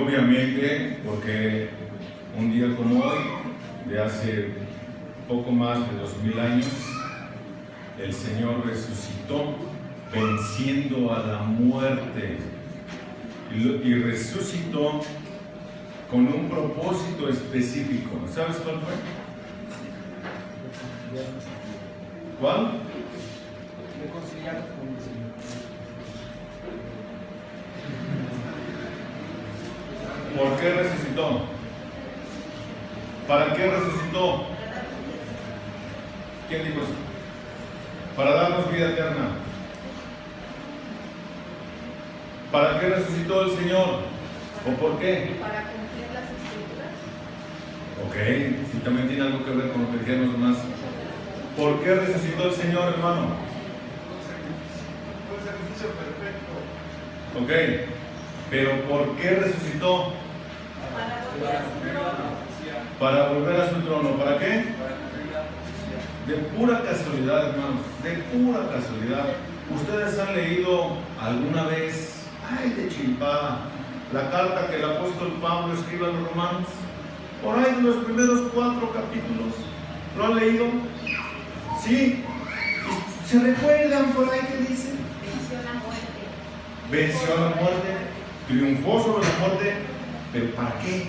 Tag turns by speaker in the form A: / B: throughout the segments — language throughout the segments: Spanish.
A: obviamente, porque un día como hoy, de hace poco más de 2000 años, el Señor resucitó venciendo a la muerte y resucitó con un propósito específico. ¿Sabes cuál fue? ¿Cuál?
B: Reconciliarnos con el Señor.
A: ¿Por qué resucitó? ¿Para qué resucitó? ¿Quién dijo eso? Para darnos vida eterna. ¿Para qué resucitó el Señor? ¿O por qué?
C: Para cumplir las escrituras.
A: Ok, sí, también tiene algo que ver con lo que dijeron los demás. ¿Por qué resucitó el Señor, hermano?
D: Fue un sacrificio perfecto.
A: Ok, pero ¿por qué resucitó?
C: Para volver a su trono.
A: Para volver a su trono. ¿Para qué? De pura casualidad, hermanos, de pura casualidad. ¿Ustedes han leído alguna vez, ay, de chiripada, la carta que el apóstol Pablo escribe a los romanos? Por ahí en los primeros 4 capítulos. ¿Lo han leído? ¿Sí? ¿Se recuerdan por ahí que dice?
C: Venció la muerte.
A: Venció a la muerte, triunfó sobre la muerte, pero ¿para qué?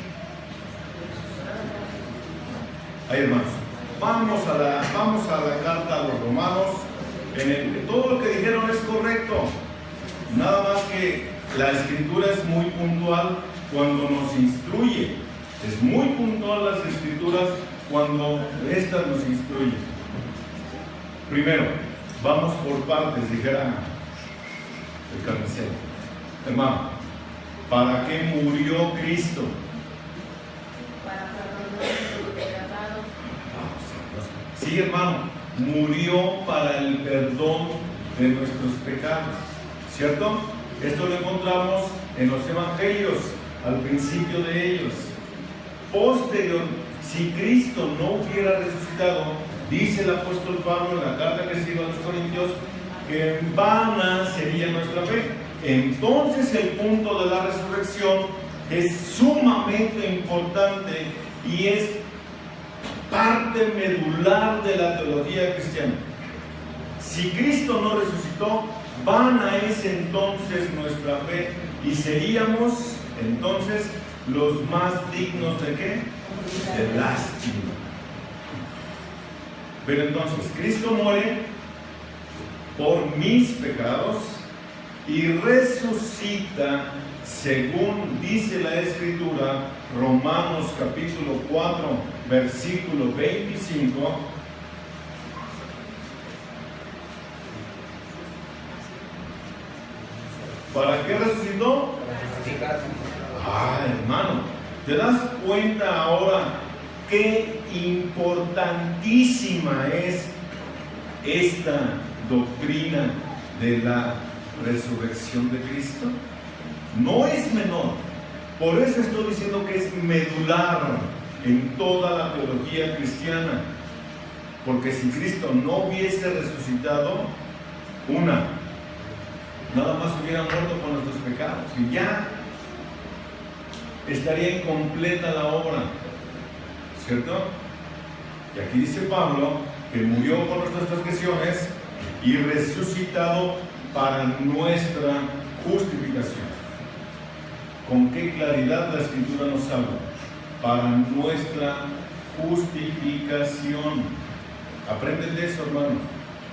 A: Ahí, hermanos, vamos a la carta a los romanos, en el que todo lo que dijeron es correcto. Nada más que la escritura es muy puntual cuando nos instruye. Es muy puntual las escrituras cuando estas nos instruyen. Primero, vamos por partes, dijera el carnicero. Hermano, ¿para qué murió Cristo?
C: Para perdonar nuestros pecados.
A: Sí, hermano, murió para el perdón de nuestros pecados, ¿cierto? Esto lo encontramos en los evangelios, al principio de ellos. Posterior, si Cristo no hubiera resucitado, dice el apóstol Pablo en la carta que escribe a los Corintios, que en vana sería nuestra fe. Entonces el punto de la resurrección es sumamente importante y es parte medular de la teología cristiana. Si Cristo no resucitó, vana es entonces nuestra fe y seríamos entonces los más dignos ¿de qué? De lástima. Pero entonces Cristo muere por mis pecados y resucita según dice la Escritura, Romanos capítulo 4, versículo 25. ¿Para qué resucitó? Ah, hermano, ¿te das cuenta ahora qué importantísima es esta doctrina de la resurrección de Cristo? No es menor. Por eso estoy diciendo que es medular en toda la teología cristiana. Porque si Cristo no hubiese resucitado, nada más hubiera muerto con nuestros pecados y ya estaría incompleta la obra, ¿cierto? Y aquí dice Pablo que murió por nuestras transgresiones y resucitado para nuestra justificación. ¿Con qué claridad la Escritura nos habla? Para nuestra justificación. Aprenden de eso, hermano.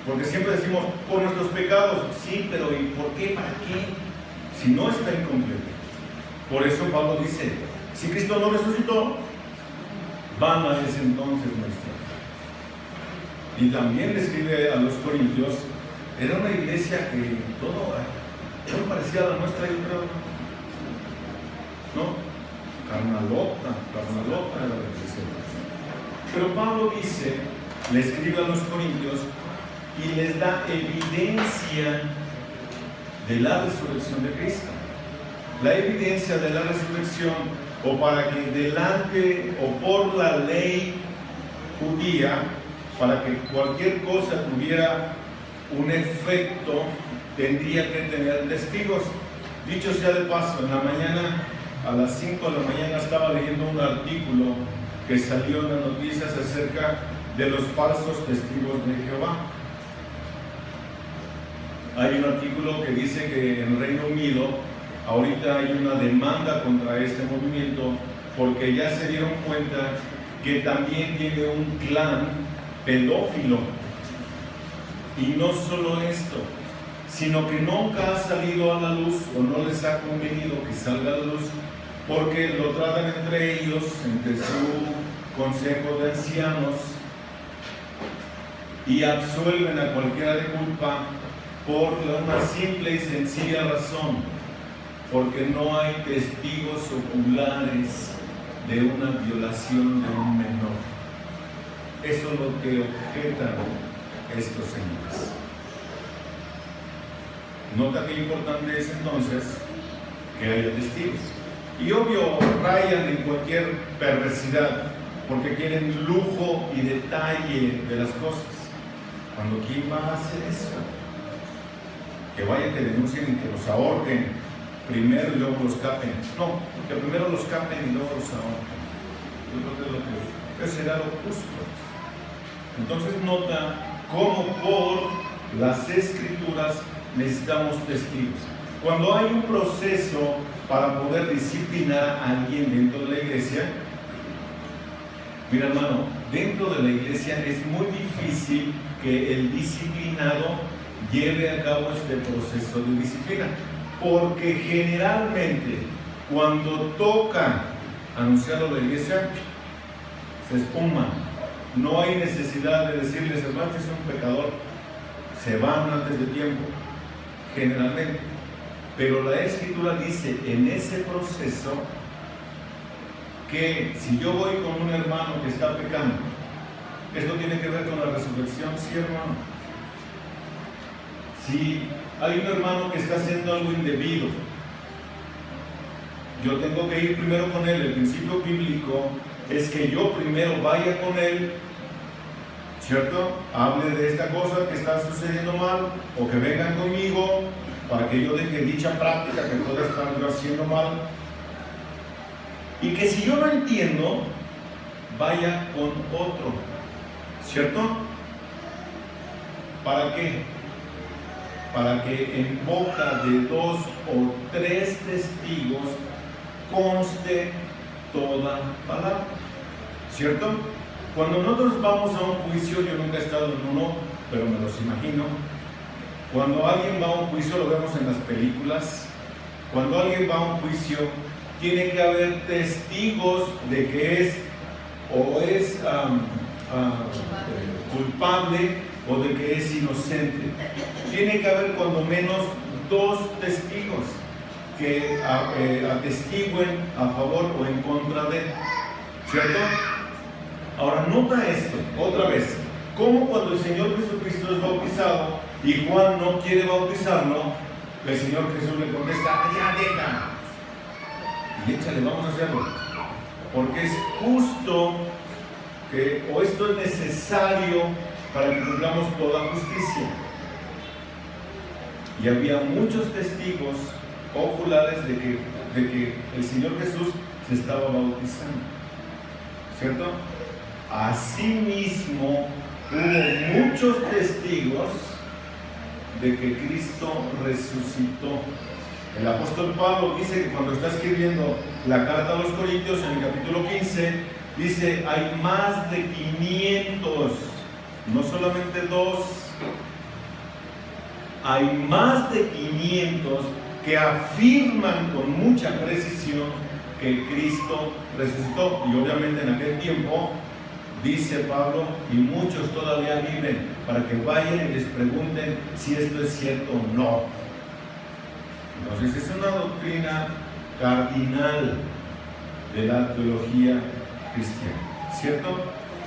A: Porque siempre decimos, por nuestros pecados. Sí, pero ¿y por qué? ¿Para qué? Si no está incompleto. Por eso Pablo dice, si Cristo no resucitó, vana es entonces nuestra. Y también le escribe a los Corintios, era una iglesia que todo parecía a la nuestra, yo creo. ¿No? Carnalota era la iglesia. Pero Pablo dice, le escribe a los Corintios y les da evidencia de la resurrección de Cristo. La evidencia de la resurrección, o para que delante o por la ley judía, para que cualquier cosa tuviera un efecto, tendría que tener testigos. Dicho sea de paso, en la mañana a las 5 de la mañana estaba leyendo un artículo que salió en las noticias acerca de los falsos testigos de Jehová. Hay un artículo que dice que en Reino Unido ahorita hay una demanda contra este movimiento porque ya se dieron cuenta que también tiene un clan pedófilo. Y no solo esto, sino que nunca ha salido a la luz o no les ha convenido que salga a la luz porque lo tratan entre ellos, entre su consejo de ancianos, y absuelven a cualquiera de culpa por una simple y sencilla razón, porque no hay testigos oculares de una violación de un menor. Eso es lo que objetan estos señores. Nota que importante es entonces que haya testigos. Y obvio, rayan en cualquier perversidad, porque quieren lujo y detalle de las cosas. Cuando ¿quién va a hacer eso? Que vayan, que denuncien y que los ahorquen primero y luego los capen. No, que primero los capen y luego los ahorquen. Yo creo que eso será lo justo. Entonces nota cómo por las Escrituras necesitamos testigos. Cuando hay un proceso para poder disciplinar a alguien dentro de la iglesia, mira hermano, dentro de la iglesia es muy difícil que el disciplinado lleve a cabo este proceso de disciplina, porque generalmente cuando toca anunciarlo a la iglesia se espuman. No hay necesidad de decirles, hermano, que es un pecador, se van antes de tiempo, generalmente. Pero la Escritura dice en ese proceso que si yo voy con un hermano que está pecando, esto tiene que ver con la resurrección, sí, hermano. Si hay un hermano que está haciendo algo indebido, yo tengo que ir primero con él. El principio bíblico es que yo primero vaya con él, ¿cierto? Hable de esta cosa que está sucediendo mal, o que vengan conmigo para que yo deje dicha práctica que pueda estar yo haciendo mal. Y que si yo no entiendo, vaya con otro, ¿cierto? ¿Para qué? Para que en boca de 2 o 3 testigos conste toda palabra, ¿cierto? Cuando nosotros vamos a un juicio, yo nunca he estado en uno, pero me los imagino. Cuando alguien va a un juicio, lo vemos en las películas. Cuando alguien va a un juicio, tiene que haber testigos de que es culpable o de que es inocente. Tiene que haber cuando menos 2 testigos que atestiguen a favor o en contra de, ¿cierto? Ahora nota esto, otra vez, como cuando el Señor Jesucristo es bautizado y Juan no quiere bautizarlo, el Señor Jesús le contesta, ya deja, y échale, vamos a hacerlo, porque es justo que, o esto es necesario para que cumplamos toda justicia. Y había muchos testigos oculares de que el Señor Jesús se estaba bautizando, ¿cierto? Asimismo, hubo muchos testigos de que Cristo resucitó. El apóstol Pablo dice que cuando está escribiendo la carta a los Corintios, en el capítulo 15, dice, hay más de 500, no solamente 2, hay más de 500 que afirman con mucha precisión que Cristo resucitó. Y obviamente en aquel tiempo, dice Pablo, y muchos todavía viven, para que vayan y les pregunten si esto es cierto o no. Entonces es una doctrina cardinal de la teología cristiana, ¿cierto?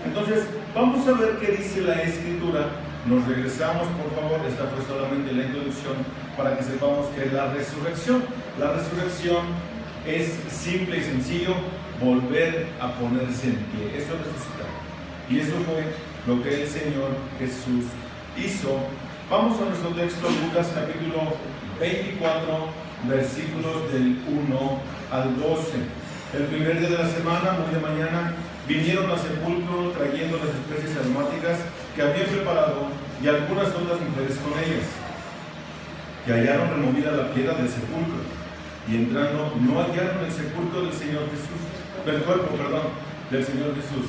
A: Entonces vamos a ver qué dice la Escritura. Nos regresamos, por favor. Esta fue solamente la introducción para que sepamos que es la resurrección. La resurrección es simple y sencillo, volver a ponerse en pie. Eso es resucitar. Y eso fue lo que el Señor Jesús hizo. Vamos a nuestro texto, Lucas capítulo 24, versículos del 1 al 12. El primer día de la semana, muy de mañana, vinieron al sepulcro trayendo las especies aromáticas que habían preparado y algunas otras mujeres con ellas, que hallaron removida la piedra del sepulcro, y entrando no hallaron el sepulcro del Señor Jesús, del cuerpo, del Señor Jesús.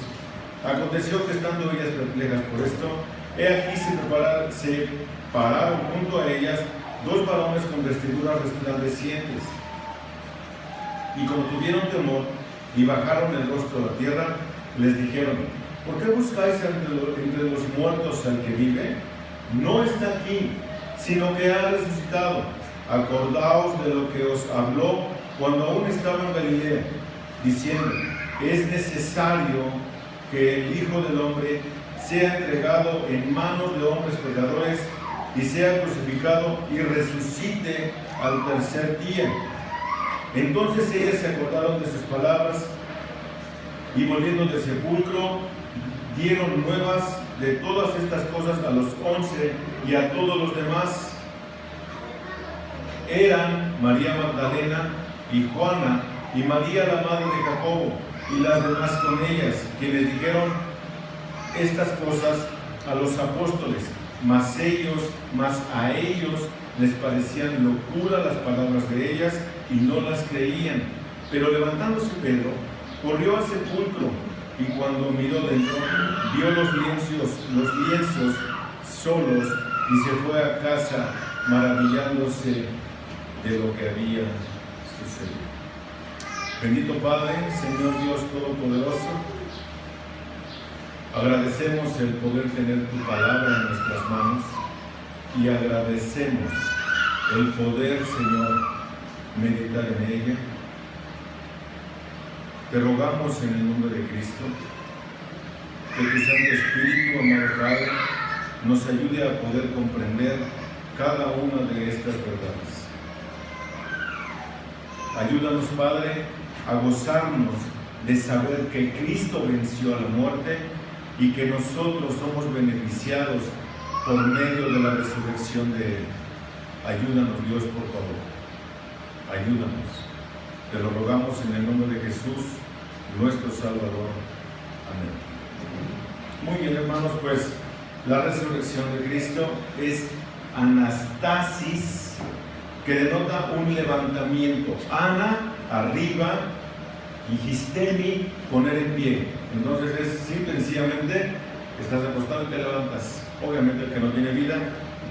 A: Aconteció que estando ellas perplejas por esto, he aquí se pararon junto a ellas dos varones con vestiduras resplandecientes, y como tuvieron temor y bajaron el rostro a la tierra, les dijeron: ¿por qué buscáis entre los muertos al que vive? No está aquí, sino que ha resucitado. Acordaos de lo que os habló cuando aún estaba en Galilea, diciendo: es necesario que el Hijo del Hombre sea entregado en manos de hombres pecadores y sea crucificado y resucite al tercer día. Entonces ellas se acordaron de sus palabras y volviendo del sepulcro dieron nuevas de todas estas cosas a los 11 y a todos los demás. Eran María Magdalena y Juana y María la madre de Jacobo y las demás con ellas, quienes dijeron estas cosas a los apóstoles, mas a ellos les parecían locura las palabras de ellas y no las creían. Pero levantándose Pedro, corrió al sepulcro y cuando miró dentro, vio los lienzos solos y se fue a casa maravillándose de lo que había sucedido. Bendito Padre, Señor Dios Todopoderoso, agradecemos el poder tener tu palabra en nuestras manos y agradecemos el poder, Señor, meditar en ella. Te rogamos en el nombre de Cristo que tu Santo Espíritu, amado Padre, nos ayude a poder comprender cada una de estas verdades. Ayúdanos, Padre, a gozarnos de saber que Cristo venció a la muerte y que nosotros somos beneficiados por medio de la resurrección de Él. Ayúdanos, Dios, por favor. Ayúdanos. Te lo rogamos en el nombre de Jesús, nuestro Salvador. Amén. Muy bien, hermanos, pues la resurrección de Cristo es anastasis, que denota un levantamiento. Ana, arriba, y histemi, poner en pie. Entonces es simple y sencillamente, estás acostado y te levantas. Obviamente el que no tiene vida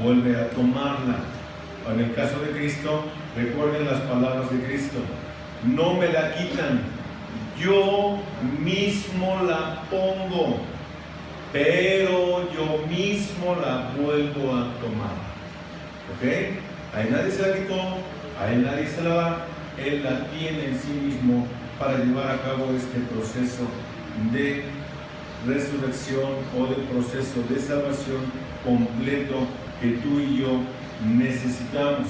A: vuelve a tomarla. En el caso de Cristo, recuerden las palabras de Cristo: no me la quitan, yo mismo la pongo, pero yo mismo la vuelvo a tomar. ¿Ok? A él nadie se la quitó, a él nadie se la da, él la tiene en sí mismo para llevar a cabo este proceso de resurrección o de proceso de salvación completo que tú y yo necesitamos.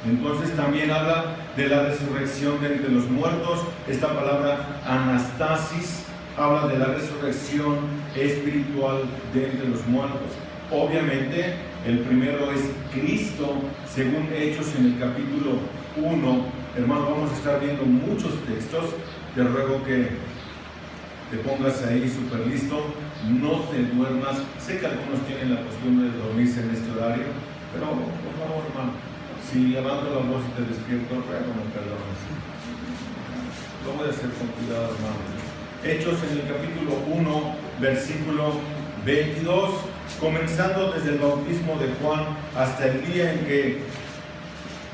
A: Entonces también habla de la resurrección de entre los muertos. Esta palabra anastasis habla de la resurrección espiritual de entre los muertos. Obviamente el primero es Cristo, según Hechos en el capítulo 1. Hermanos, vamos a estar viendo muchos textos. Te ruego que te pongas ahí súper listo, no te duermas. Sé que algunos tienen la costumbre de dormirse en este horario, pero por favor, hermano, si levanto la voz y te despierto, ruego me perdones. Lo voy a hacer con cuidado, hermano. Hechos en el capítulo 1, versículo 22, comenzando desde el bautismo de Juan hasta el día en que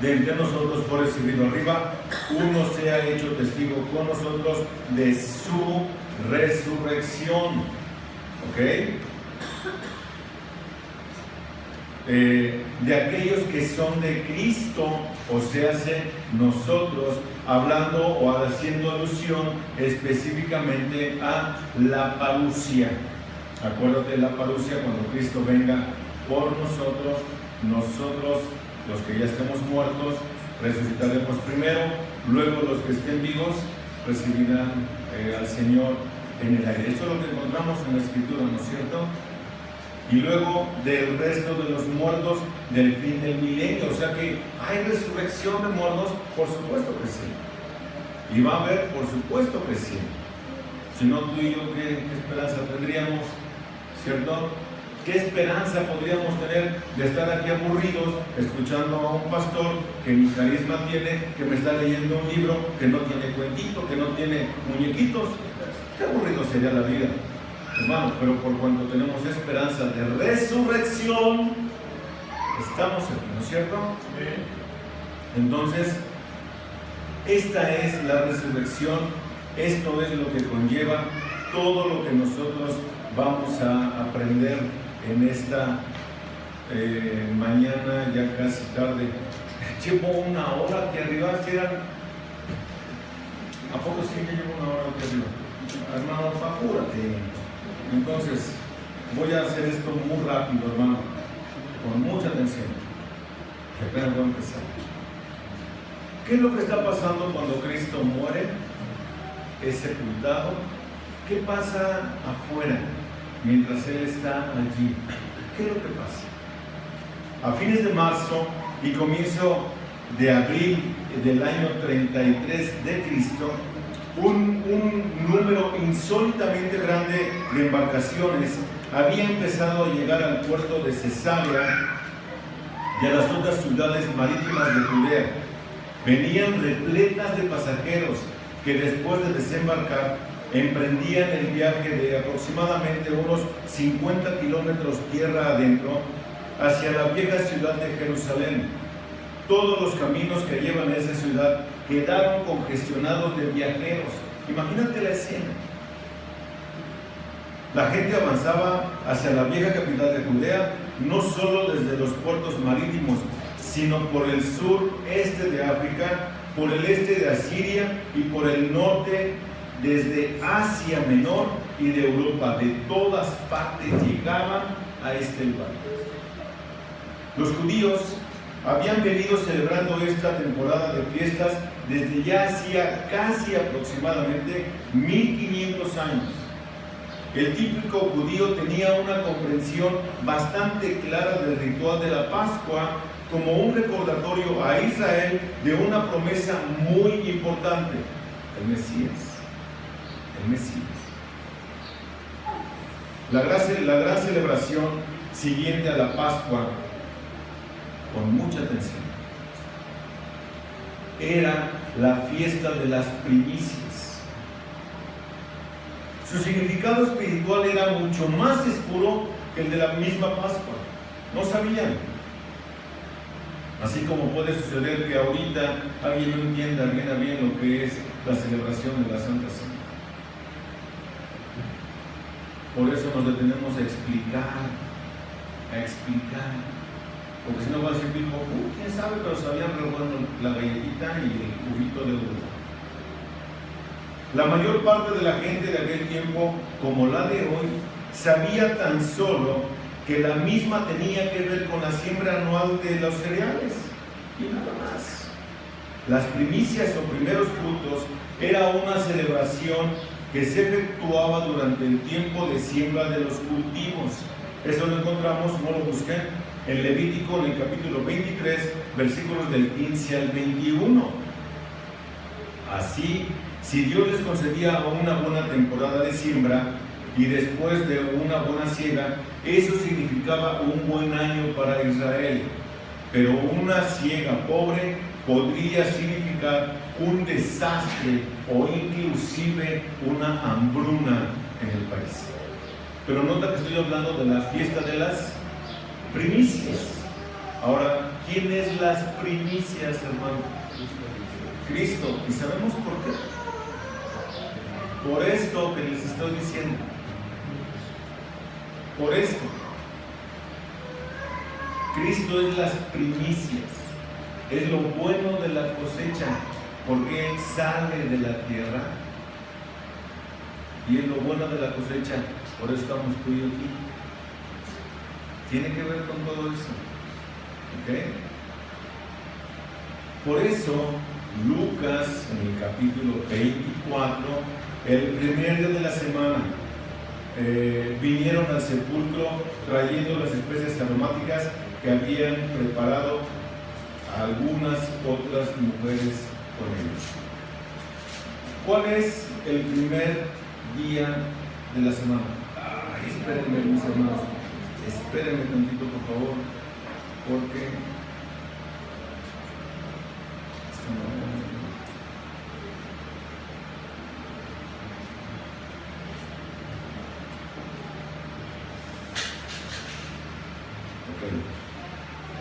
A: de entre nosotros fue recibido arriba, uno se ha hecho testigo con nosotros de su resurrección. ¿Ok? De aquellos que son de Cristo, o sea, nosotros, hablando o haciendo alusión específicamente a la parusia. Acuérdate de la parusia, cuando Cristo venga por nosotros, los que ya estemos muertos, resucitaremos primero, luego los que estén vivos recibirán al Señor en el aire. Esto es lo que encontramos en la Escritura, ¿no es cierto? Y luego del resto de los muertos del fin del milenio. O sea que hay resurrección de muertos, por supuesto que sí. Y va a haber, por supuesto que sí. Si no, tú y yo, ¿qué esperanza tendríamos? ¿Cierto? ¿Qué esperanza podríamos tener de estar aquí aburridos escuchando a un pastor que ni carisma tiene, que me está leyendo un libro, que no tiene cuentito, que no tiene muñequitos? Qué aburrido sería la vida, hermanos. Pero por cuanto tenemos esperanza de resurrección, estamos aquí, ¿no es cierto? Entonces, esta es la resurrección. Esto es lo que conlleva todo lo que nosotros vamos a aprender en esta mañana, ya casi tarde. Llevo una hora aquí arriba. ¿A poco sí que llevo una hora aquí arriba? Hermano, apúrate. Entonces, voy a hacer esto muy rápido, hermano, con mucha atención. Apenas voy a empezar. ¿Qué es lo que está pasando cuando Cristo muere? Es sepultado. ¿Qué pasa afuera mientras Él está allí? ¿Qué es lo que pasa? A fines de marzo y comienzo de abril del año 33 de Cristo, un número insólitamente grande de embarcaciones había empezado a llegar al puerto de Cesarea y a las otras ciudades marítimas de Judea. Venían repletas de pasajeros que después de desembarcar emprendían el viaje de aproximadamente unos 50 kilómetros tierra adentro hacia la vieja ciudad de Jerusalén. Todos los caminos que llevan a esa ciudad quedaron congestionados de viajeros. Imagínate la escena. La gente avanzaba hacia la vieja capital de Judea, no solo desde los puertos marítimos, sino por el sureste de África, por el este de Asiria y por el norte, desde Asia Menor y de Europa. De todas partes llegaban a este lugar. Los judíos habían venido celebrando esta temporada de fiestas desde ya hacía casi aproximadamente 1500 años. El típico judío tenía una comprensión bastante clara del ritual de la Pascua como un recordatorio a Israel de una promesa muy importante: el Mesías. El Mesías. La gran celebración siguiente a la Pascua, con mucha atención, era la fiesta de las primicias. Su significado espiritual era mucho más oscuro que el de la misma Pascua. No sabían. Así como puede suceder que ahorita alguien no entienda bien lo que es la celebración de la Santa Cena. Por eso nos detenemos a explicar. Porque si no va a decir, quién sabe, pero sabían re bueno la galletita y el cubito de uva. La mayor parte de la gente de aquel tiempo, como la de hoy, sabía tan solo que la misma tenía que ver con la siembra anual de los cereales y nada más. Las primicias o primeros frutos era una celebración que se efectuaba durante el tiempo de siembra de los cultivos. Eso lo encontramos, no lo busquen, en Levítico, en el capítulo 23, versículos del 15 al 21. Así, si Dios les concedía una buena temporada de siembra y después de una buena siega, eso significaba un buen año para Israel. Pero una siega pobre podría significar un desastre o inclusive una hambruna en el país. Pero nota que estoy hablando de la fiesta de las primicias. Ahora, ¿quién es las primicias, hermano? Cristo. ¿Y sabemos por qué? Por esto que les estoy diciendo. Por esto. Cristo es las primicias. Es lo bueno de la cosecha, porque Él sale de la tierra. Y es lo bueno de la cosecha. Por eso estamos tú y yo aquí. Tiene que ver con todo eso. ¿Ok? Por eso, Lucas, en el capítulo 24, el primer día de la semana, vinieron al sepulcro trayendo las especies aromáticas que habían preparado algunas otras mujeres con ellos. ¿Cuál es el primer día de la semana? Ay, espérenme, mis hermanos. Espérenme tantito, por favor. Porque... Ok.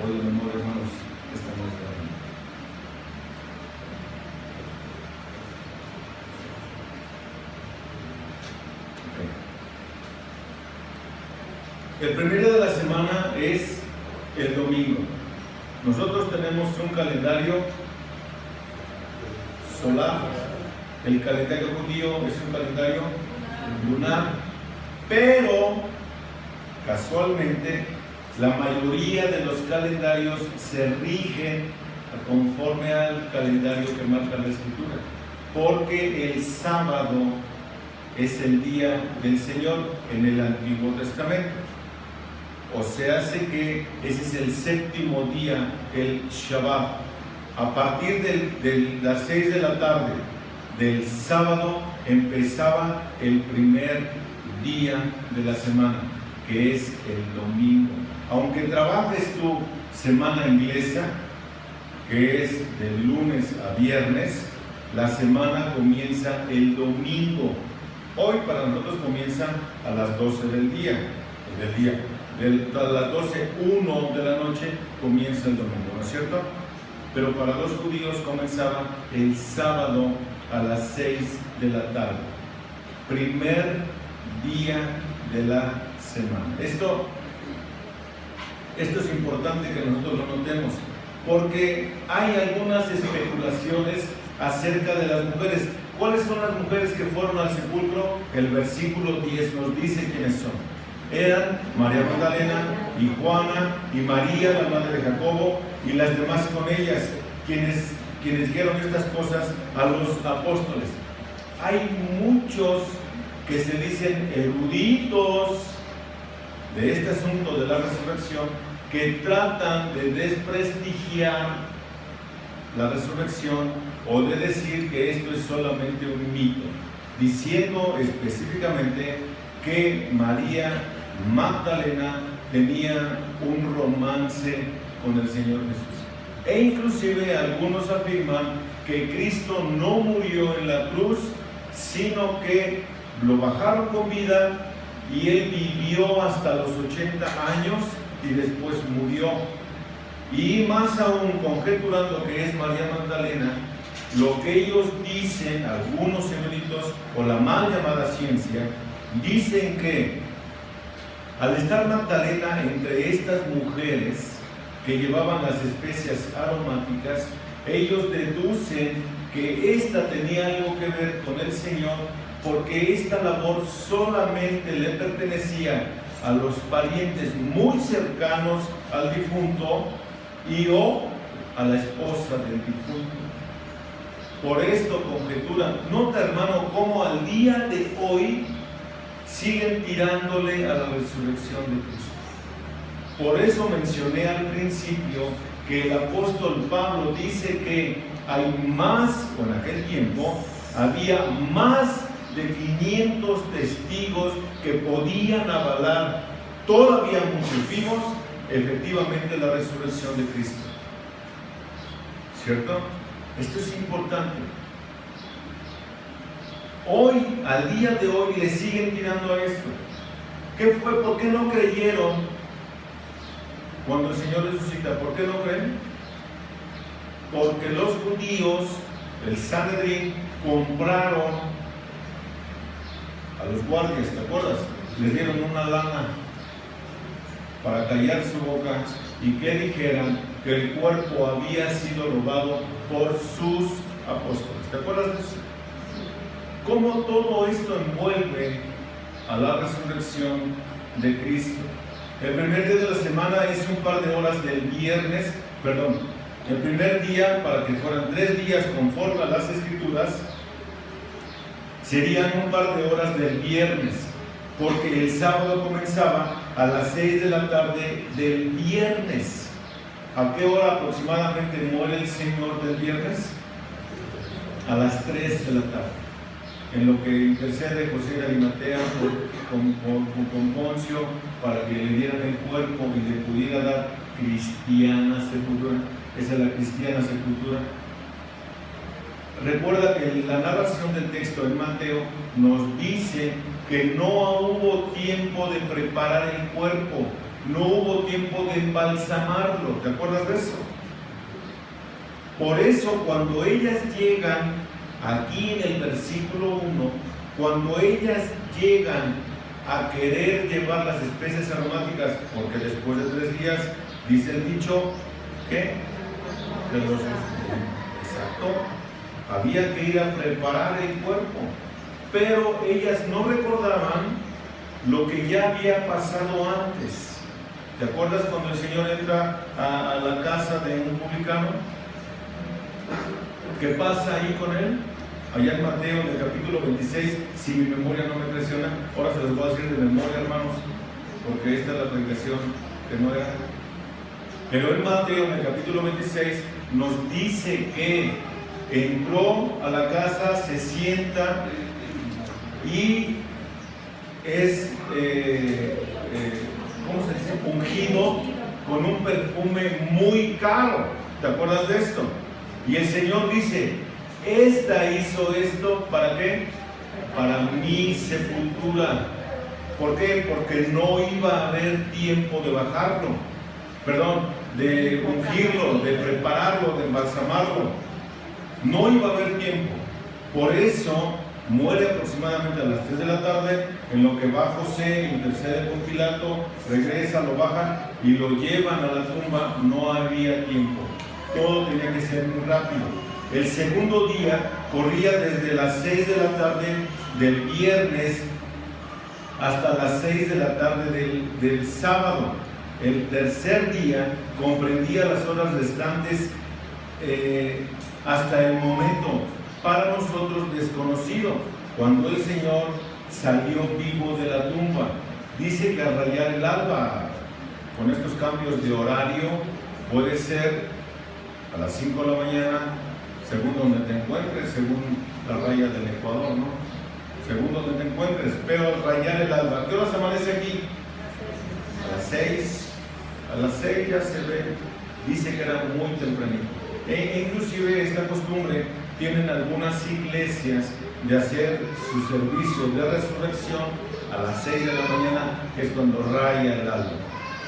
A: Hoy de memoria, hermanos, estamos grabando. El primer día de la semana es el domingo. Nosotros tenemos un calendario solar. El calendario judío es un calendario lunar. Pero, casualmente, la mayoría de los calendarios se rigen conforme al calendario que marca la Escritura. Porque el sábado es el día del Señor en el Antiguo Testamento. O sea, hace que ese es el séptimo día, el Shabbat. A partir de las 6 de la tarde del sábado empezaba el primer día de la semana, que es el domingo. Aunque trabajes tu semana inglesa, que es de lunes a viernes, la semana comienza el domingo. Hoy para nosotros comienza a las 12 del día. A las 12:01 de la noche comienza el domingo, ¿no es cierto? Pero para los judíos comenzaba el sábado a las 6 de la tarde. Primer día de la semana. Esto es importante que nosotros lo notemos, porque hay algunas especulaciones acerca de las mujeres. ¿Cuáles son las mujeres que fueron al sepulcro? El versículo 10 nos dice quiénes son. Eran María Magdalena y Juana y María, la madre de Jacobo, y las demás con ellas, quienes dijeron estas cosas a los apóstoles. Hay muchos que se dicen eruditos de este asunto de la resurrección, que tratan de desprestigiar la resurrección o de decir que esto es solamente un mito, diciendo específicamente que María Magdalena tenía un romance con el Señor Jesús. E inclusive algunos afirman que Cristo no murió en la cruz, sino que lo bajaron con vida y él vivió hasta los 80 años y después murió. Y más aún, conjeturando que es María Magdalena, lo que ellos dicen, algunos eruditos o la mal llamada ciencia, dicen que al estar Magdalena entre estas mujeres que llevaban las especias aromáticas, ellos deducen que esta tenía algo que ver con el Señor, porque esta labor solamente le pertenecía a los parientes muy cercanos al difunto y o a la esposa del difunto. Por esto conjeturan. Nota, hermano, cómo al día de hoy siguen tirándole a la resurrección de Cristo. Por eso mencioné al principio que el apóstol Pablo dice que hay más, o en aquel tiempo había más de 500 testigos que podían avalar, todavía muchos vivos, efectivamente la resurrección de Cristo. ¿Cierto? Esto es importante. Hoy, al día de hoy, le siguen tirando a esto. ¿Qué fue? ¿Por qué no creyeron cuando el Señor resucita? ¿Por qué no creen? Porque los judíos, el Sanedrín, compraron a los guardias, ¿te acuerdas? Les dieron una lana para callar su boca y que dijeran que el cuerpo había sido robado por sus apóstoles. ¿Te acuerdas de eso? ¿Cómo todo esto envuelve a la resurrección de Cristo? El primer día de la semana es un par de horas del viernes, el primer día, para que fueran 3 días conforme a las Escrituras, serían un par de horas del viernes, porque el sábado comenzaba a las 6 de la tarde del viernes. ¿A qué hora aproximadamente muere el Señor del viernes? A las 3 de la tarde. en lo que intercede José de Arimatea con Poncio para que le dieran el cuerpo y le pudiera dar cristiana sepultura. Esa es la cristiana sepultura. Recuerda que la narración del texto en Mateo nos dice que no hubo tiempo de preparar el cuerpo, no hubo tiempo de embalsamarlo. ¿Te acuerdas de eso? Por eso cuando ellas llegan, aquí en el versículo 1, cuando ellas llegan a querer llevar las especies aromáticas, porque después de 3 días, dice el dicho, ¿qué? Exacto, había que ir a preparar el cuerpo, pero ellas no recordaban lo que ya había pasado antes. ¿Te acuerdas cuando el Señor entra a la casa de un publicano? ¿Qué pasa ahí con él? Allá en Mateo, en el capítulo 26, si mi memoria no me traiciona, ahora se los voy a decir de memoria, hermanos, porque esta es la predicación que no era. Pero en Mateo, en el capítulo 26, nos dice que entró a la casa, se sienta y es, ¿cómo se dice? Ungido con un perfume muy caro. ¿Te acuerdas de esto? Y el Señor dice, esta hizo esto, ¿para qué? Para mi sepultura. ¿Por qué? Porque no iba a haber tiempo de bajarlo, de ungirlo, de prepararlo, de embalsamarlo. No iba a haber tiempo. Por eso muere aproximadamente a las 3 de la tarde, en lo que va José, intercede con Pilato, regresa, lo bajan y lo llevan a la tumba. No había tiempo. Todo tenía que ser muy rápido. El segundo día corría desde las 6 de la tarde del viernes hasta las 6 de la tarde del sábado. El tercer día comprendía las horas restantes hasta el momento para nosotros desconocido, cuando el Señor salió vivo de la tumba. Dice que al rayar el alba, con estos cambios de horario, puede ser a las 5 de la mañana, según donde te encuentres, según la raya del Ecuador, ¿no? Según donde te encuentres, pero al rayar el alba, ¿qué hora se amanece aquí? A las 6. A las 6 ya se ve, dice que era muy tempranito. Inclusive esta costumbre tienen algunas iglesias de hacer su servicio de resurrección a las 6 de la mañana, que es cuando raya el alba.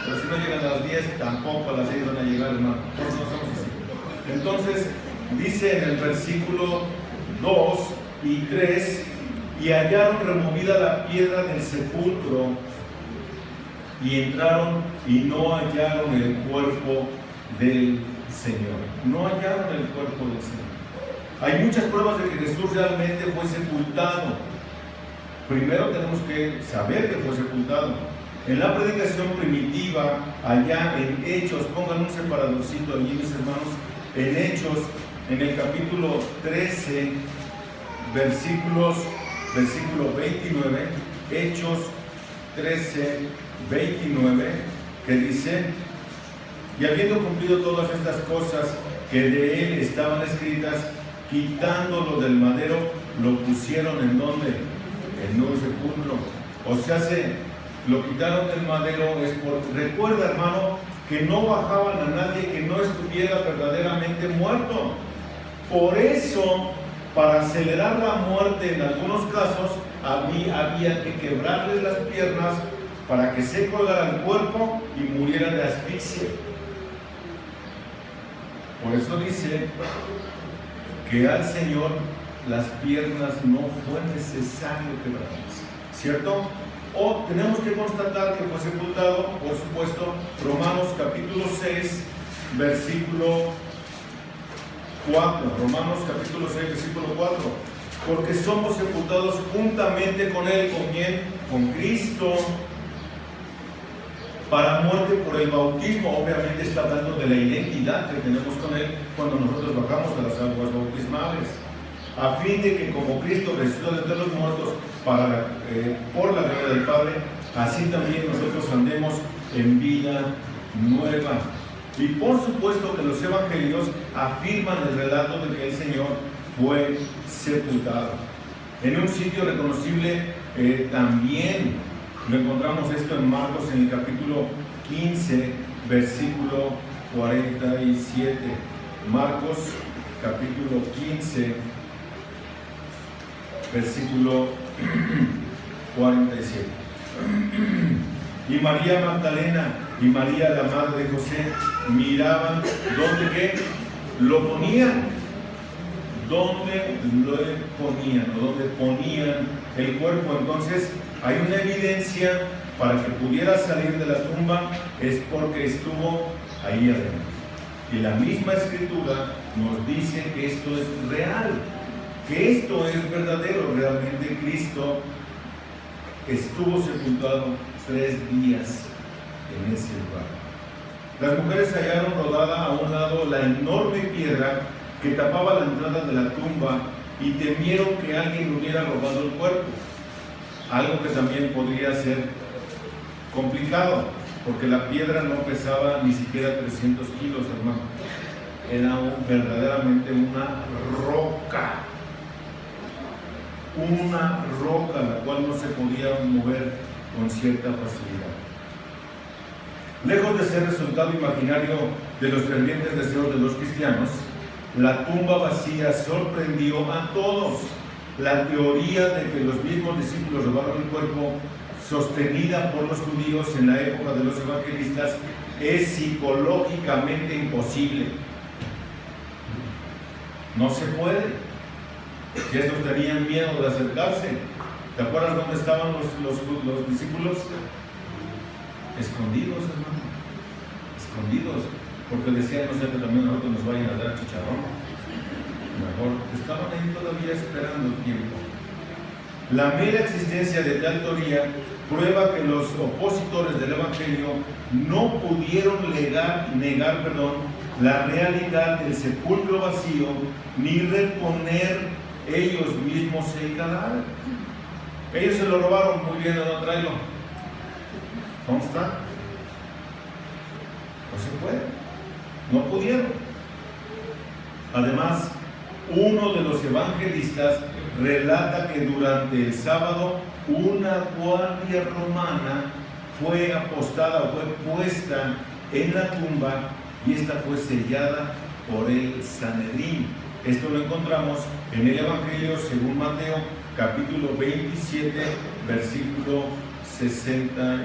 A: Pero si no llegan a las 10, tampoco a las 6 van a llegar, hermano. Por eso no somos así. Entonces, dice en el versículo 2 y 3, y hallaron removida la piedra del sepulcro, y entraron y no hallaron el cuerpo del Señor. No hallaron el cuerpo del Señor. Hay muchas pruebas de que Jesús realmente fue sepultado. Primero tenemos que saber que fue sepultado. En la predicación primitiva, allá en Hechos, pongan un separadorcito allí, mis hermanos, en Hechos, en el capítulo 13, versículo 29, Hechos 13, 29, que dice, y habiendo cumplido todas estas cosas que de él estaban escritas, quitándolo del madero, lo pusieron ¿en dónde? En un sepulcro. O sea, lo quitaron del madero, recuerda, hermano, que no bajaban a nadie que no estuviera verdaderamente muerto. Por eso, para acelerar la muerte en algunos casos, había que quebrarles las piernas para que se colgara el cuerpo y muriera de asfixia. Por eso dice que al Señor las piernas no fue necesario quebrarlas, ¿cierto? O tenemos que constatar que fue sepultado, por supuesto, Romanos capítulo 6, versículo 4. Romanos capítulo 6, versículo 4. Porque somos sepultados juntamente con Él, ¿con quién? Con Cristo, para muerte por el bautismo. Obviamente está hablando de la identidad que tenemos con Él cuando nosotros bajamos de las aguas bautismales, a fin de que como Cristo resucitó de los muertos por la gloria del Padre, así también nosotros andemos en vida nueva. Y por supuesto que los evangelios afirman el relato de que el Señor fue sepultado. En un sitio reconocible también lo encontramos esto en Marcos en el capítulo 15, versículo 47. Marcos capítulo 15, versículo 47. Y María Magdalena y María la madre de José miraban dónde ¿qué? Lo ponían. ¿Dónde lo ponían? O dónde ponían el cuerpo. Entonces hay una evidencia para que pudiera salir de la tumba, es porque estuvo ahí adentro. Y la misma escritura nos dice que esto es real, que esto es verdadero. Realmente Cristo estuvo sepultado 3 días en ese lugar. Las mujeres hallaron rodada a un lado la enorme piedra que tapaba la entrada de la tumba y temieron que alguien hubiera robado el cuerpo. Algo que también podría ser complicado, porque la piedra no pesaba ni siquiera 300 kilos, hermano. Era verdaderamente una roca, la cual no se podía mover con cierta facilidad. Lejos de ser resultado imaginario de los fervientes deseos de los cristianos, la tumba vacía sorprendió a todos. La teoría de que los mismos discípulos robaron el cuerpo, sostenida por los judíos en la época de los evangelistas, es psicológicamente imposible. No se puede. Si estos tenían miedo de acercarse, ¿te acuerdas dónde estaban los discípulos? Escondidos, hermano. Escondidos. Porque decían, no sé, que también nosotros nos vayan a dar chicharrón. Mejor, estaban ahí todavía esperando el tiempo. La mera existencia de tal teoría prueba que los opositores del Evangelio no pudieron negar la realidad del sepulcro vacío, ni reponer ellos mismos el cadáver. Ellos se lo robaron, muy bien, no traerlo. ¿Cómo está? No se puede. No pudieron. Además, uno de los evangelistas relata que durante el sábado una guardia romana fue apostada, fue puesta en la tumba y esta fue sellada por el Sanedrín. Esto lo encontramos en el Evangelio según Mateo, capítulo 27, versículo 62.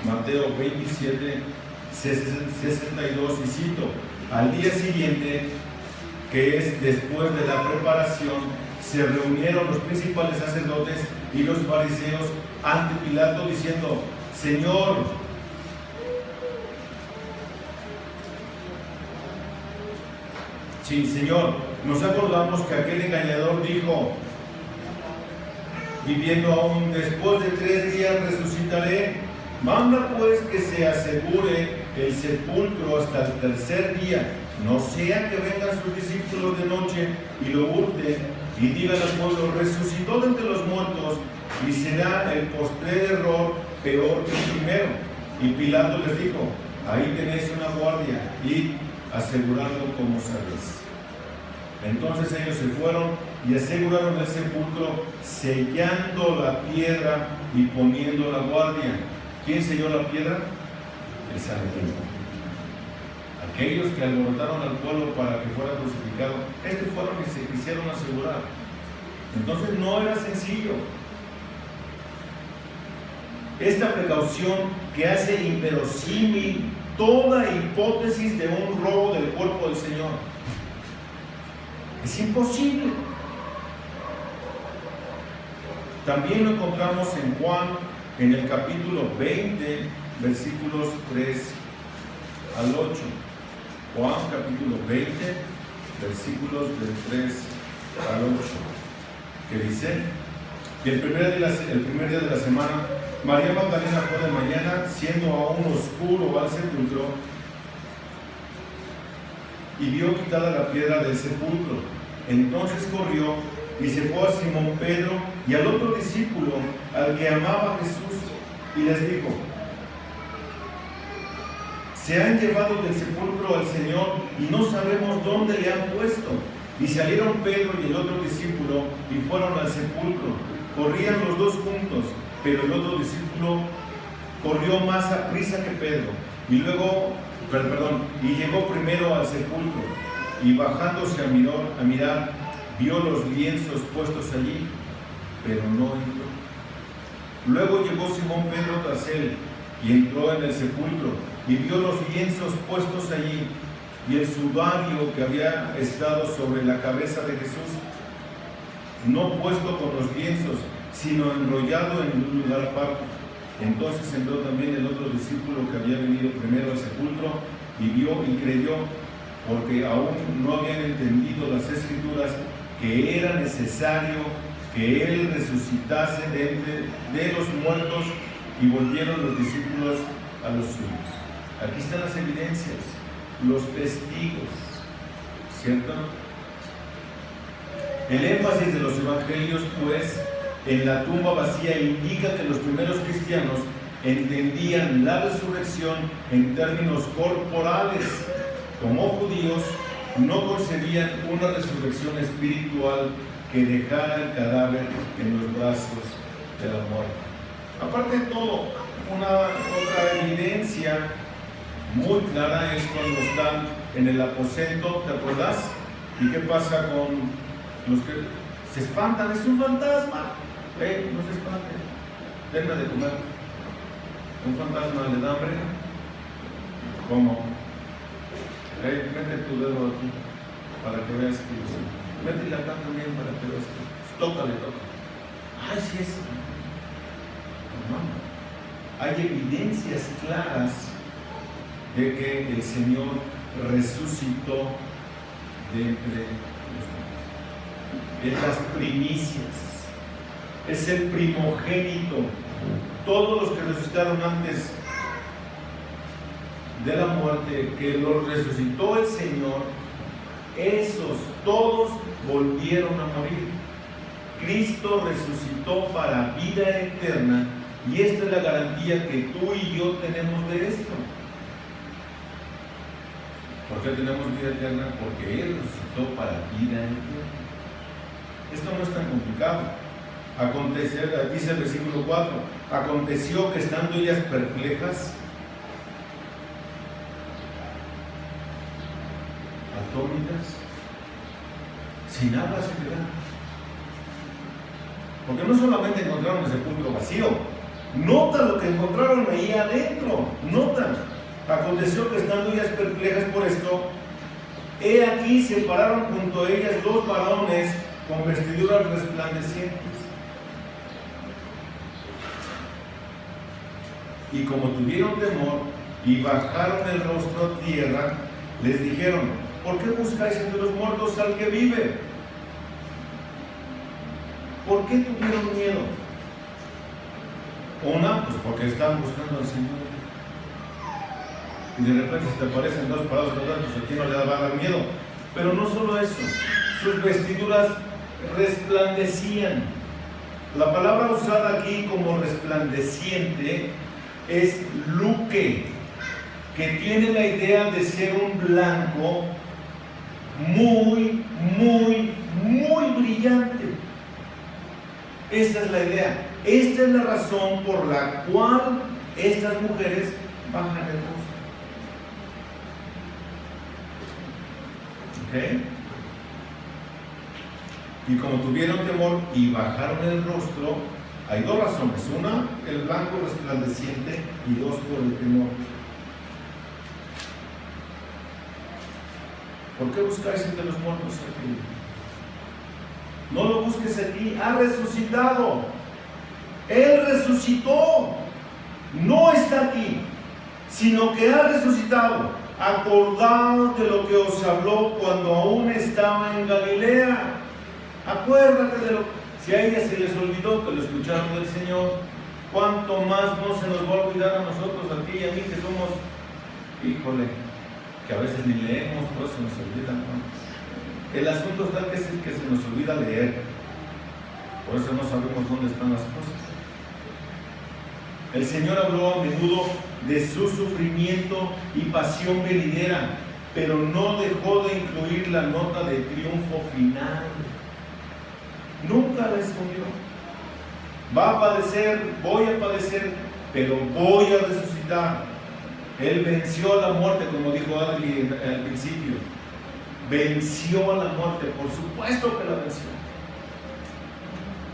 A: Mateo 27, 62, y cito: al día siguiente, que es después de la preparación, se reunieron los principales sacerdotes y los fariseos ante Pilato diciendo: Señor, nos acordamos que aquel engañador dijo, viviendo aún, después de 3 días resucitaré. Manda pues que se asegure el sepulcro hasta el 3er día, no sea que vengan sus discípulos de noche y lo hurten y digan al pueblo: resucitó de entre los muertos, y será el postrer error peor que el primero. Y Pilato les dijo: ahí tenéis una guardia, y asegurarlo como sabéis. Entonces ellos se fueron y aseguraron el sepulcro, sellando la piedra y poniendo la guardia. ¿Quién selló la piedra? El Sanedrín. Aquellos que alborotaron al pueblo para que fuera crucificado, estos fueron los que se quisieron asegurar. Entonces no era sencillo. Esta precaución que hace inverosímil toda hipótesis de un robo del cuerpo del Señor. Es imposible. También lo encontramos en Juan, en el capítulo 20, versículos 3 al 8. Juan capítulo 20, versículos del 3 al 8, que dice que el primer día de la semana, María Magdalena fue de mañana, siendo aún oscuro, al sepulcro, y vio quitada la piedra del sepulcro. Entonces corrió y se fue a Simón Pedro y al otro discípulo, al que amaba a Jesús, y les dijo: se han llevado del sepulcro al Señor y no sabemos dónde le han puesto. Y salieron Pedro y el otro discípulo y fueron al sepulcro. Corrían los dos juntos, pero el otro discípulo corrió más a prisa que Pedro. Y llegó primero al sepulcro. Y bajándose a mirar, vio los lienzos puestos allí, pero no entró. Luego llegó Simón Pedro tras él y entró en el sepulcro y vio los lienzos puestos allí y el sudario que había estado sobre la cabeza de Jesús, no puesto con los lienzos, sino enrollado en un lugar aparte. Entonces entró también el otro discípulo que había venido primero al sepulcro y vio y creyó, porque aún no habían entendido las Escrituras que era necesario que Él resucitase de los muertos, y volvieron los discípulos a los suyos. Aquí están las evidencias, los testigos, ¿cierto? El énfasis de los evangelios, pues, en la tumba vacía indica que los primeros cristianos entendían la resurrección en términos corporales. Como judíos, no concebían una resurrección espiritual que dejara el cadáver en los brazos de la muerte. Aparte de todo, otra evidencia muy clara es cuando están en el aposento, ¿te acuerdas? ¿Y qué pasa con los que se espantan? Es un fantasma. No se espanten, denme de comer. ¿Un fantasma le da hambre? ¿Cómo? Mete tu dedo aquí para que veas que yo soy. Métele acá también para que veas que tócale. Ay, sí es. No. Hay evidencias claras de que el Señor resucitó de entre los muertos. Es las primicias, es el primogénito. Todos los que resucitaron antes de la muerte, que los resucitó el Señor, esos todos volvieron a morir. Cristo resucitó para vida eterna, y esta es la garantía que tú y yo tenemos de esto. ¿Por qué tenemos vida eterna? Porque Él resucitó para vida eterna. Esto no es tan complicado. Dice el versículo 4, aconteció que estando ellas perplejas, atónitas, sin habla se quedaron. Porque no solamente encontraron el sepulcro vacío, nota lo que encontraron ahí adentro, nota. Aconteció que estando ellas perplejas por esto, he aquí se pararon junto a ellas dos varones con vestiduras resplandecientes. Y como tuvieron temor y bajaron el rostro a tierra, les dijeron, ¿por qué buscáis entre los muertos al que vive? ¿Por qué tuvieron miedo? Una, pues porque están buscando al Señor. Y de repente se te aparecen dos parados, pues a quién no le va a dar miedo. Pero no solo eso, sus vestiduras resplandecían. La palabra usada aquí como resplandeciente es luque, que tiene la idea de ser un blanco muy, muy, muy brillante. Esta es la idea. Esta es la razón por la cual estas mujeres bajan el rostro. ¿Ok? Y como tuvieron temor y bajaron el rostro, hay dos razones. Una, el blanco resplandeciente, y dos, por el temor. ¿Por qué buscáis entre los muertos aquí? No lo busques aquí, ha resucitado. Él resucitó. No está aquí, sino que ha resucitado. Acordaos de lo que os habló cuando aún estaba en Galilea. Acuérdate de lo que... Si a ella se les olvidó que lo escucharon del Señor, ¿cuánto más no se nos va a olvidar a nosotros, a ti y a mí, que somos, híjole, que a veces ni leemos, pues se nos olvidan, ¿no? El asunto está que se nos olvida leer, por eso no sabemos dónde están las cosas. El Señor habló a menudo de su sufrimiento y pasión venidera, pero no dejó de incluir la nota de triunfo final. Nunca la escondió. Va a padecer, voy a padecer, pero voy a resucitar. Él venció a la muerte, como dijo Adri al principio. Venció a la muerte, por supuesto que la venció.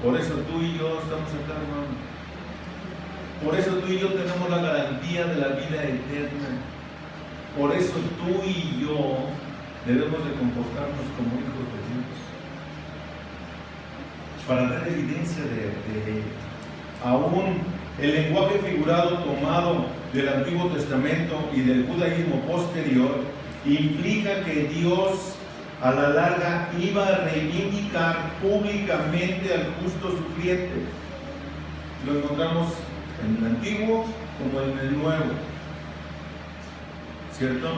A: Por eso tú y yo estamos acá, hermano. Por eso tú y yo tenemos la garantía de la vida eterna. Por eso tú y yo debemos de comportarnos como hijos de Dios. Para dar evidencia de aún el lenguaje figurado tomado del Antiguo Testamento y del judaísmo posterior implica que Dios a la larga iba a reivindicar públicamente al justo sufriente. Lo encontramos en el Antiguo como en el Nuevo, ¿cierto?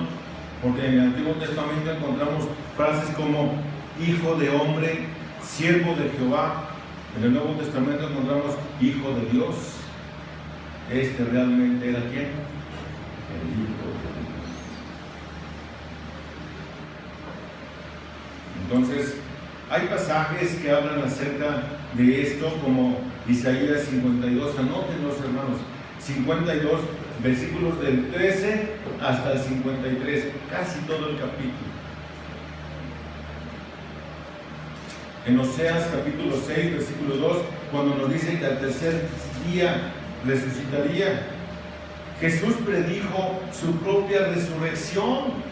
A: Porque en el Antiguo Testamento encontramos frases como hijo de hombre, siervo de Jehová. En el Nuevo Testamento encontramos hijo de Dios. Este realmente era ¿quién? El hijo de Dios. Entonces, hay pasajes que hablan acerca de esto, como Isaías 52, anótenlos, hermanos, 52, versículos del 13 hasta el 53, casi todo el capítulo. En Oseas capítulo 6, versículo 2, cuando nos dice que al tercer día resucitaría, Jesús predijo su propia resurrección.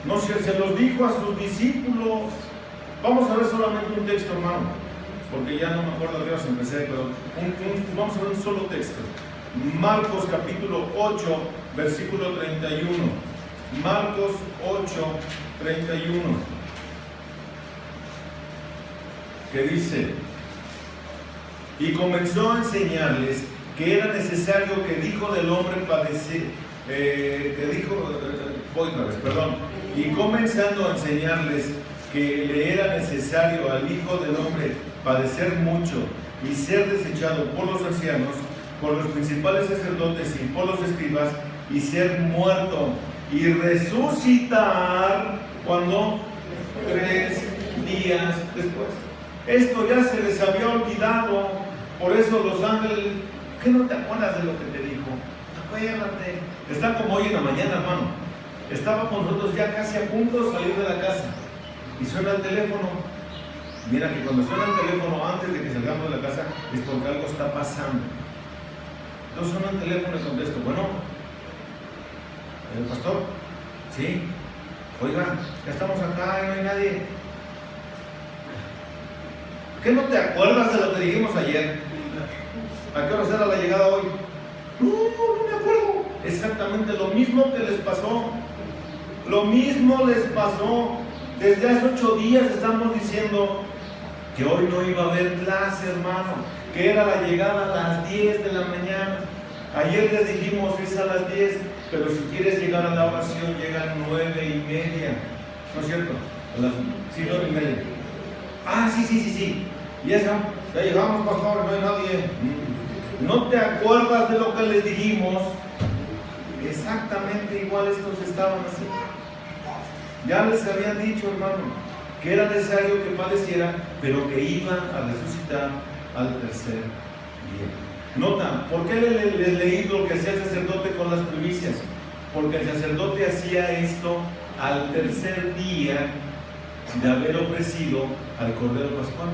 A: No se los dijo a sus discípulos. Vamos a ver solamente un texto, hermano, porque ya no me acuerdo a qué hora empecé, pero vamos a ver un solo texto. Marcos capítulo 8, versículo 31. Marcos 8, 31. Que dice: y comenzó a enseñarles que era necesario que el Hijo del Hombre padeciera, y comenzando a enseñarles que le era necesario al Hijo del Hombre padecer mucho y ser desechado por los ancianos, por los principales sacerdotes y por los escribas, y ser muerto y resucitar, ¿cuándo? 3 días después. Esto ya se les había olvidado. Por eso los ángeles, ¿qué no te acuerdas de lo que te dijo? Acuérdate. Está como hoy en la mañana, hermano. Estaba con nosotros ya casi a punto de salir de la casa y suena el teléfono. Mira que cuando suena el teléfono antes de que salgamos de la casa es porque algo está pasando. Entonces suena el teléfono y contesto: bueno, ¿el pastor? Sí. Oiga, ya estamos acá y no hay nadie. ¿Qué no te acuerdas de lo que dijimos ayer? ¿A qué hora será la llegada hoy? No me acuerdo. Exactamente lo mismo que les pasó. Lo mismo les pasó. Desde hace 8 días estamos diciendo que hoy no iba a haber clase, hermano, que era la llegada a las 10 de la mañana. Ayer les dijimos es a las 10, pero si quieres llegar a la oración llega a 9:30. ¿No es cierto? A las 9:30. Ah, sí. Ya llegamos, pastor, no hay nadie. ¿No te acuerdas de lo que les dijimos? Exactamente igual estos estaban así. Ya les habían dicho, hermano, que era necesario que padeciera, pero que iba a resucitar al tercer día. Nota, ¿por qué les leí lo que hacía el sacerdote con las primicias? Porque el sacerdote hacía esto al tercer día de haber ofrecido al Cordero Pascual.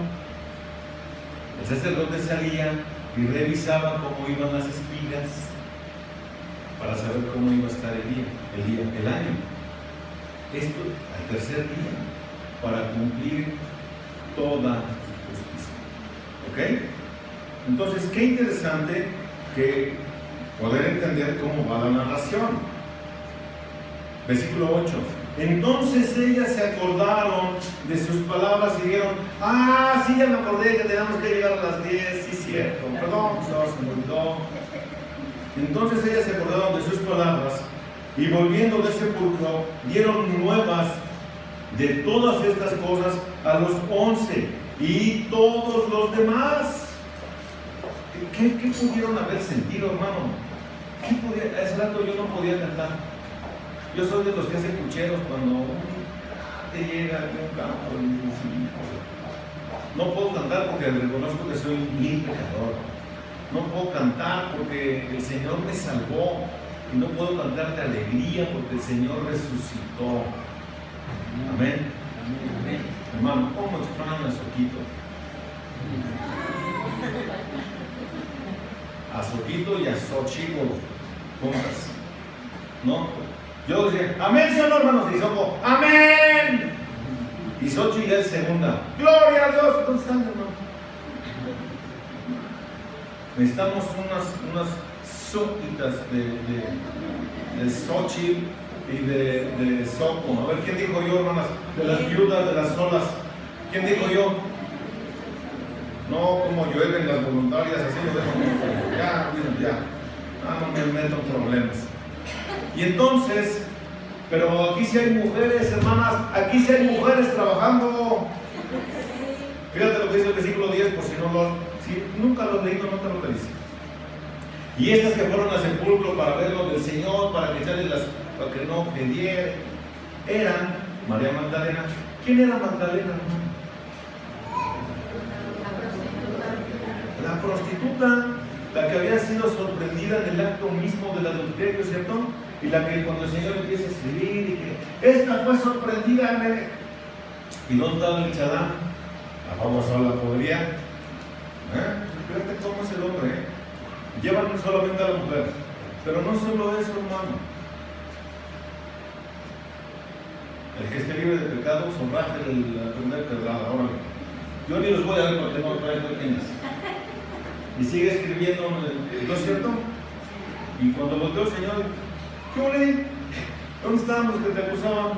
A: El sacerdote salía y revisaba cómo iban las espigas para saber cómo iba a estar el año. Esto al tercer día, para cumplir toda justicia. ¿Ok? Entonces, qué interesante que poder entender cómo va la narración. Versículo 8. Entonces ellas se acordaron de sus palabras y dijeron: ah, sí, ya me acordé que teníamos que llegar a las 10, sí, cierto, perdón, se me olvidó. Entonces ellas se acordaron de sus palabras y volviendo del sepulcro dieron nuevas de todas estas cosas a los 11 y todos los demás. ¿Qué pudieron haber sentido, hermano? Hace rato yo no podía cantar. Yo soy de los que hacen pucheros cuando te llega aquí un campo y dices, no puedo cantar porque reconozco que soy un vil pecador. No puedo cantar porque el Señor me salvó. Y no puedo cantar de alegría porque el Señor resucitó. Amén.
B: Amén.
A: Hermano, ¿cómo extraño a Soquito? A Soquito y a Xochitl juntas. ¿No? Yo decía, amén, ¿sí o no, hermanos? Y Soco, amén. Y Xochitl ya es segunda. Gloria a Dios. ¿Dónde están, hermano? Necesitamos unas soquitas de Xochitl y de Soco. A ver, ¿quién dijo yo, hermanas? De las viudas, de las solas. ¿Quién dijo yo? No, como llueven las voluntarias, así lo dejo mucho. Ya. No me meto en problemas. Y entonces, pero aquí sí hay mujeres, hermanas, aquí sí hay mujeres trabajando. Fíjate lo que dice el versículo 10, por si nunca lo has leído, no te lo dice. Y estas que fueron al sepulcro para ver lo del Señor, para que no pediera, eran María Magdalena. ¿Quién era Magdalena, hermano? La prostituta, la que había sido sorprendida en el acto mismo del adulterio, ¿cierto? Y la que cuando el Señor empieza a escribir y que esta fue sorprendida, ¿y dónde estaba el Chadán? La famosa la podría. Fíjate cómo es el hombre, Llevan solamente a la mujer. Pero no solo eso, hermano. El que esté libre de pecado, sonraje la primera pedrada. Órale. Yo ni los voy a ver porque no traigo quiénes. Y sigue escribiendo, ¿no es cierto? Y cuando volteó el Señor, ¿qué ole? ¿Dónde estaban los que te acusaban?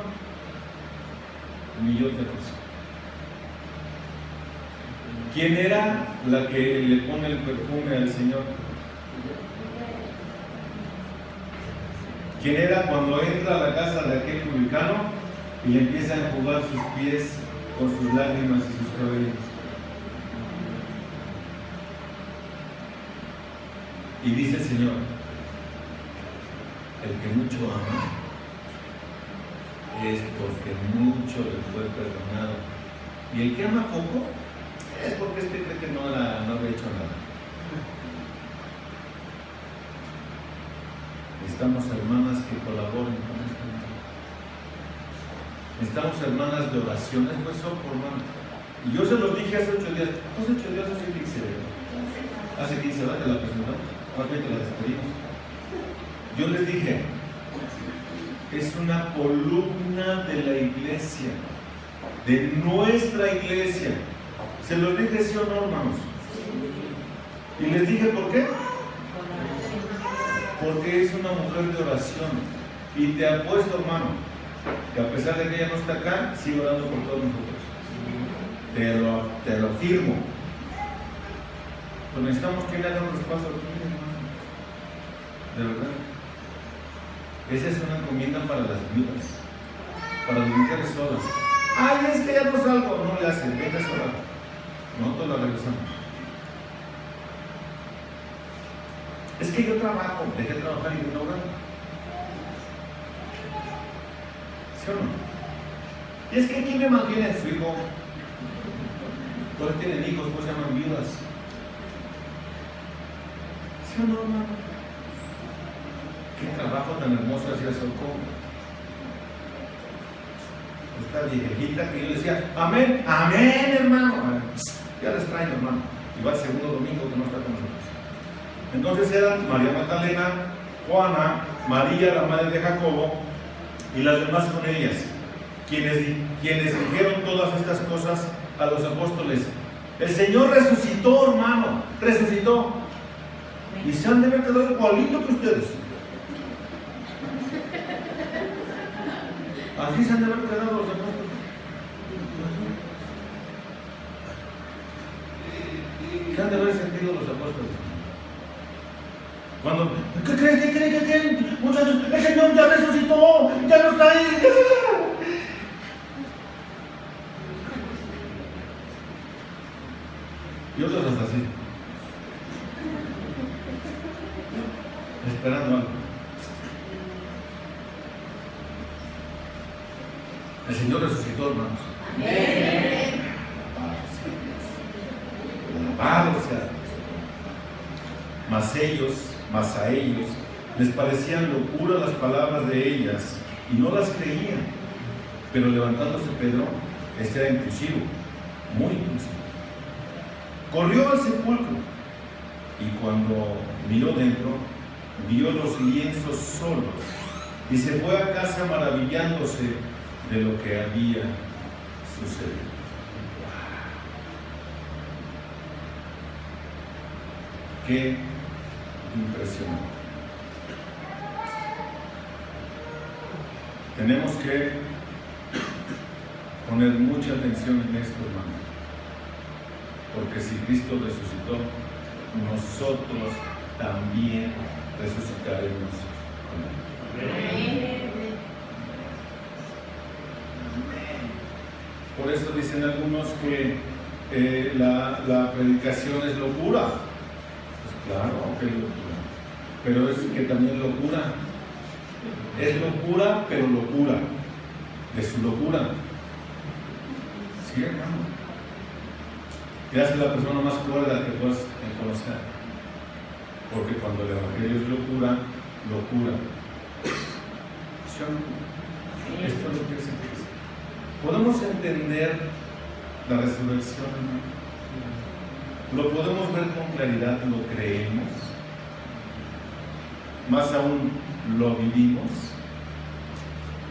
A: Ni yo te acusé. ¿Quién era la que le pone el perfume al Señor? ¿Quién era cuando entra a la casa de aquel publicano y le empieza a enjugar sus pies con sus lágrimas y sus cabellos? Y dice el Señor, el que mucho ama es porque mucho le fue perdonado. Y el que ama poco es porque cree que no había hecho nada. Necesitamos hermanas que colaboren con esto. Necesitamos hermanas de oración. Eso es soco, hermano. Y yo se los dije hace 8 días. Hace 8 días, hace 15. Hace 15, ¿verdad? Que la presentamos. Más bien que la despedimos. Yo les dije, es una columna de la iglesia, de nuestra iglesia. Se los dije, ¿sí o no, hermanos? Y les dije, ¿por qué? Porque es una mujer de oración. Y te apuesto, hermano, que a pesar de que ella no está acá, sigue orando por todos nosotros. Te lo afirmo. Pero necesitamos que le haga un respaldo aquí, hermano. De verdad. Esa es una encomienda para las viudas, para las mujeres solas. Ay, es que ya no salgo. No le hacen, venga sola. Nosotros la regresamos. Es que yo trabajo, dejé de trabajar y de no orar. ¿Sí o no? Y es que ¿quién me mantiene? Su hijo. Todos tienen hijos, pues se llaman viudas. ¿Sí o no, hermano? Qué trabajo tan hermoso hacía Soco. Esta viejita que yo decía, amén, amén, hermano. Ya les traigo, hermano. Y va el segundo domingo que no está con nosotros. Entonces eran María Magdalena, Juana, María, la madre de Jacobo, y las demás con ellas, quienes dijeron todas estas cosas a los apóstoles. El Señor resucitó, hermano, resucitó. Y se han de ver quedado igualito que ustedes. Así se han de haber quedado los apóstoles. ¿Qué han de haber sentido los apóstoles? Cuando, ¿qué creen? Muchachos, el Señor ya resucitó, ya no está ahí. Y otros hasta así. Esperando algo. El Señor resucitó, hermanos.
C: Amén.
A: Alabado sea. Mas a ellos les parecían locura las palabras de ellas y no las creían. Pero levantándose Pedro, este era impulsivo, muy impulsivo, corrió al sepulcro y cuando miró dentro, vio los lienzos solos y se fue a casa maravillándose de lo que había sucedido. Qué impresionante. Tenemos que poner mucha atención en esto, hermano, porque si Cristo resucitó, nosotros también resucitaremos con Él.
C: Amén.
A: Por eso dicen algunos que la predicación es locura. Pues claro que es locura, pero es que también locura. Es locura, pero locura de su locura. Sí, hermano. Te hace la persona más cuerda que puedas conocer. Porque cuando el Evangelio es locura, locura. ¿Sí o no? Esto es lo que se dice. ¿Podemos entender la resurrección, hermano? ¿Lo podemos ver con claridad? ¿Lo creemos? Más aún, ¿lo vivimos?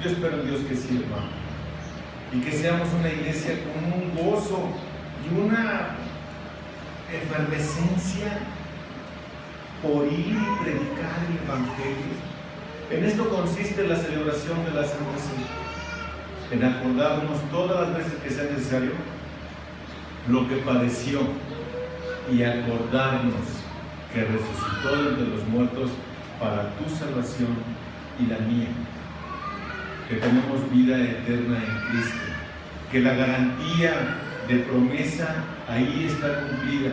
A: Yo espero en Dios que sí, hermano. Y que seamos una iglesia con un gozo y una efervescencia por ir y predicar el Evangelio. En esto consiste la celebración de la Santa Cena, en acordarnos todas las veces que sea necesario lo que padeció y acordarnos que resucitó de entre los muertos para tu salvación y la mía, que tenemos vida eterna en Cristo, que la garantía de promesa ahí está cumplida.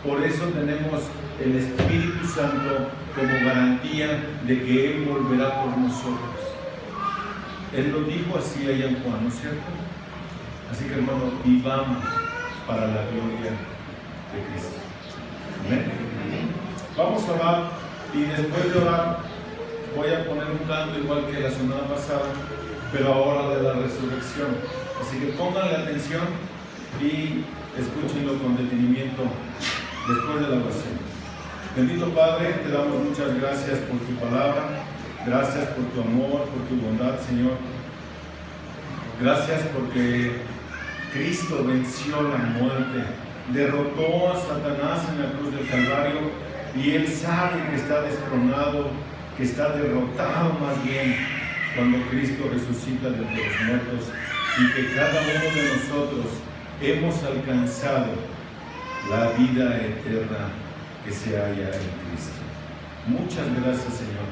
A: Por eso tenemos el Espíritu Santo como garantía de que Él volverá por nosotros. Él lo dijo así allá en Juan, ¿no es cierto? Así que, hermano, vivamos para la gloria de Cristo. Amén. Vamos a orar y después de orar voy a poner un canto igual que la semana pasada, pero ahora de la resurrección. Así que pónganle atención y escúchenlo con detenimiento después de la oración. Bendito Padre, te damos muchas gracias por tu palabra, gracias por tu amor, por tu bondad, Señor. Gracias porque Cristo venció la muerte, derrotó a Satanás en la cruz del Calvario y Él sabe que está destronado, que está derrotado más bien cuando Cristo resucita de entre los muertos y que cada uno de nosotros hemos alcanzado la vida eterna que se halla en Cristo. Muchas gracias, Señor,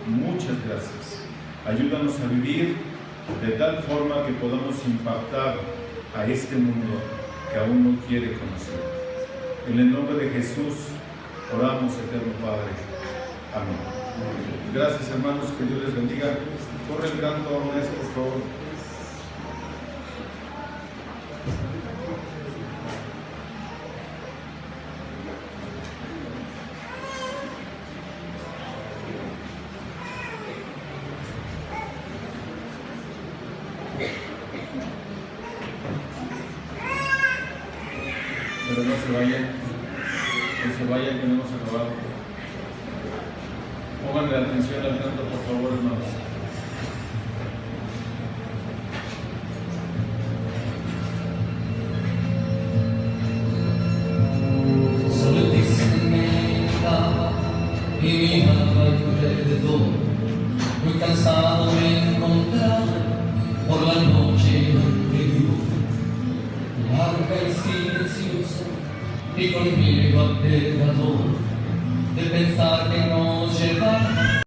A: muchas gracias. Ayúdanos a vivir de tal forma que podamos impactar a este mundo que aún no quiere conocer. En el nombre de Jesús oramos, eterno Padre. Amén. Gracias, hermanos, que Dios les bendiga. Corre el canto a Inés, por favor. Pero no se vayan, que no hemos acabado. Pónganle atención al canto, por favor, hermanos.
D: Solo dicen que estaba y miraba alrededor, muy cansado me encontraba por la noche anterior, larga y silenciosa y conmigo aterrador de pensar que no llegaría